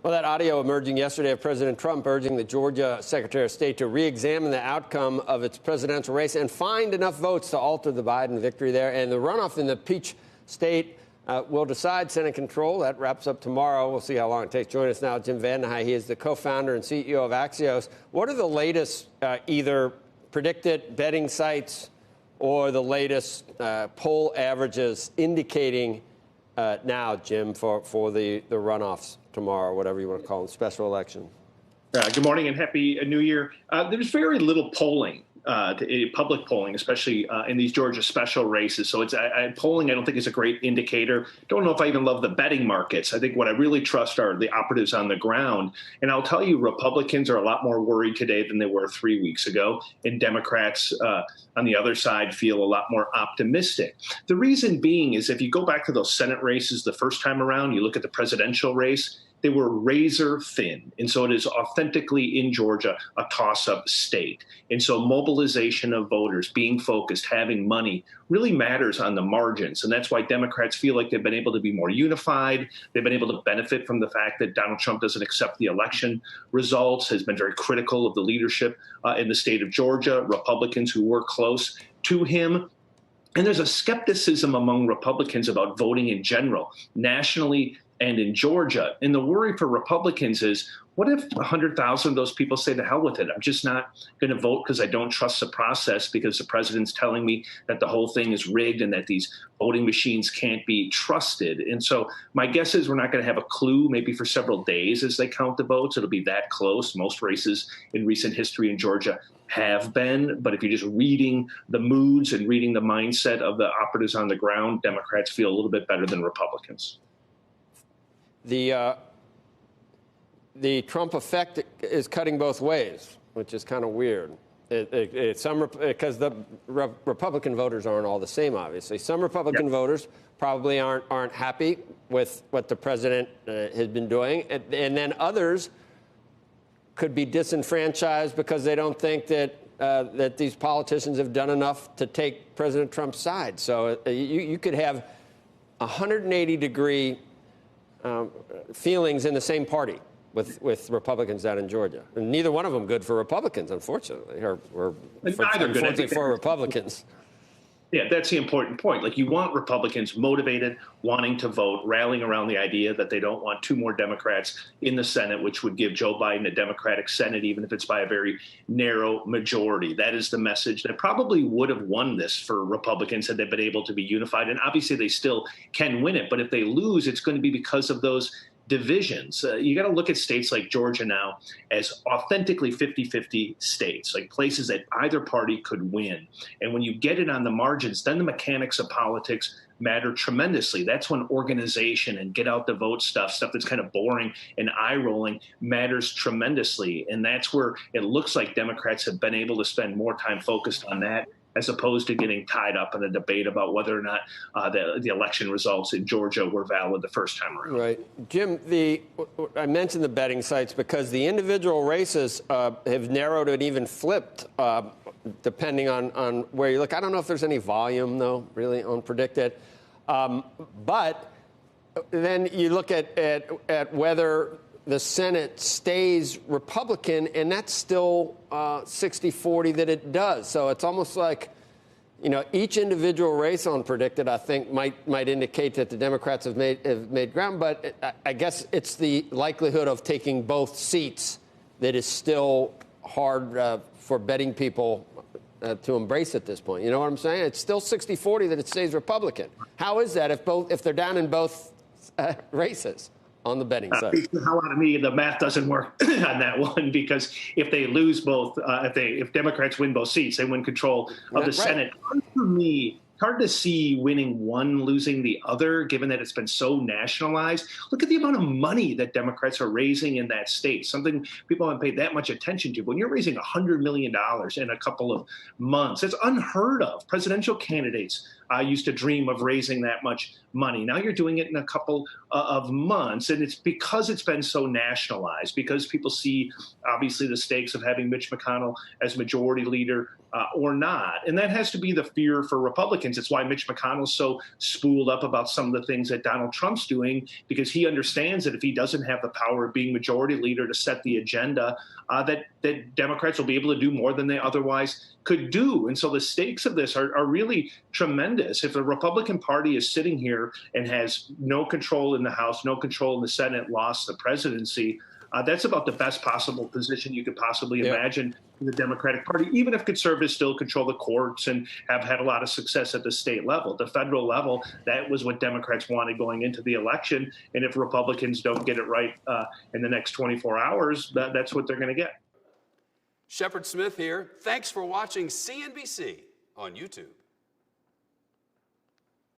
Well, that audio emerging yesterday of President Trump urging the Georgia Secretary of State to re-examine the outcome of its presidential race and find enough votes to alter the Biden victory there. And the runoff in the Peach State will decide Senate control. That wraps up tomorrow. We'll see how long it takes. Join us now, Jim VandeHei. He is the co-founder and CEO of Axios. What are the latest either predicted betting sites or the latest poll averages indicating now, Jim, for the runoffs tomorrow, whatever you want to call them, special election? Good morning and happy New Year. There's very little polling, public polling, especially in these Georgia special races. So polling, I don't think, is a great indicator. Don't know if I even love the betting markets. I think what I really trust are the operatives on the ground. And I'll tell you, Republicans are a lot more worried today than they were 3 weeks ago. And Democrats on the other side feel a lot more optimistic. The reason being is if you go back to those Senate races the first time around, you look at the presidential race, they were razor thin. And so it is authentically in Georgia a toss-up state. And so mobilization of voters, being focused, having money really matters on the margins. And that's why Democrats feel like they've been able to be more unified. They've been able to benefit from the fact that Donald Trump doesn't accept the election results, has been very critical of the leadership in the state of Georgia, Republicans who were close to him. And there's a skepticism among Republicans about voting in general, nationally and in Georgia. And the worry for Republicans is, what if 100,000 of those people say, to hell with it? I'm just not going to vote because I don't trust the process, because the president's telling me that the whole thing is rigged and that these voting machines can't be trusted. And so my guess is we're not going to have a clue maybe for several days as they count the votes. It'll be that close. Most races in recent history in Georgia have been. But if you're just reading the moods and reading the mindset of the operatives on the ground, Democrats feel a little bit better than Republicans. The Trump effect is cutting both ways, which is kind of weird. Because the Republican voters aren't all the same, obviously. Some Republican voters probably aren't happy with what the president has been doing, and then others could be disenfranchised because they don't think that these politicians have done enough to take President Trump's side. So you could have 180-degree feelings in the same party with Republicans down in Georgia. And neither one of them good for Republicans, unfortunately, or unfortunately for Republicans. Yeah, that's the important point. Like, you want Republicans motivated, wanting to vote, rallying around the idea that they don't want two more Democrats in the Senate, which would give Joe Biden a Democratic Senate, even if it's by a very narrow majority. That is the message that probably would have won this for Republicans had they been able to be unified. And obviously they still can win it. But if they lose, it's going to be because of those divisions. You got to look at states like Georgia now as authentically 50-50 states, like places that either party could win. And when you get it on the margins, then the mechanics of politics matter tremendously. That's when organization and get out the vote stuff that's kind of boring and eye-rolling matters tremendously. And that's where it looks like Democrats have been able to spend more time focused on that, as opposed to getting tied up in a debate about whether or not the election results in Georgia were valid the first time around. Right. Jim, I mentioned the betting sites because the individual races have narrowed and even flipped depending on where you look. I don't know if there's any volume, though, really, on predicted. But then you look at whether the Senate stays Republican, and that's still 60-40 that it does. So it's almost like, each individual race on predicted, I think, might indicate that the Democrats have made ground. But I guess it's the likelihood of taking both seats that is still hard for betting people to embrace at this point. You know what I'm saying? It's still 60-40 that it stays Republican. How is that if they're down in both races on the betting side? The hell out of me, the math doesn't work on that one, because if they lose both, if Democrats win both seats, they win control of the Senate. For me, hard to see winning one, losing the other, given that it's been so nationalized. Look at the amount of money that Democrats are raising in that state, something people haven't paid that much attention to. When you're raising $100 million in a couple of months, it's unheard of. Presidential candidates used to dream of raising that much money. Now you're doing it in a couple of months, and it's because it's been so nationalized, because people see, obviously, the stakes of having Mitch McConnell as majority leader or not. And that has to be the fear for Republicans. It's why Mitch McConnell's so spooled up about some of the things that Donald Trump's doing, because he understands that if he doesn't have the power of being majority leader to set the agenda, that Democrats will be able to do more than they otherwise could do. And so the stakes of this are really tremendous. If the Republican Party is sitting here and has no control in the House, no control in the Senate, lost the presidency, that's about the best possible position you could possibly imagine for the Democratic Party, even if conservatives still control the courts and have had a lot of success at the state level. At the federal level, that was what Democrats wanted going into the election. And if Republicans don't get it right in the next 24 hours, that's what they're going to get. Shepard Smith here. Thanks for watching CNBC on YouTube.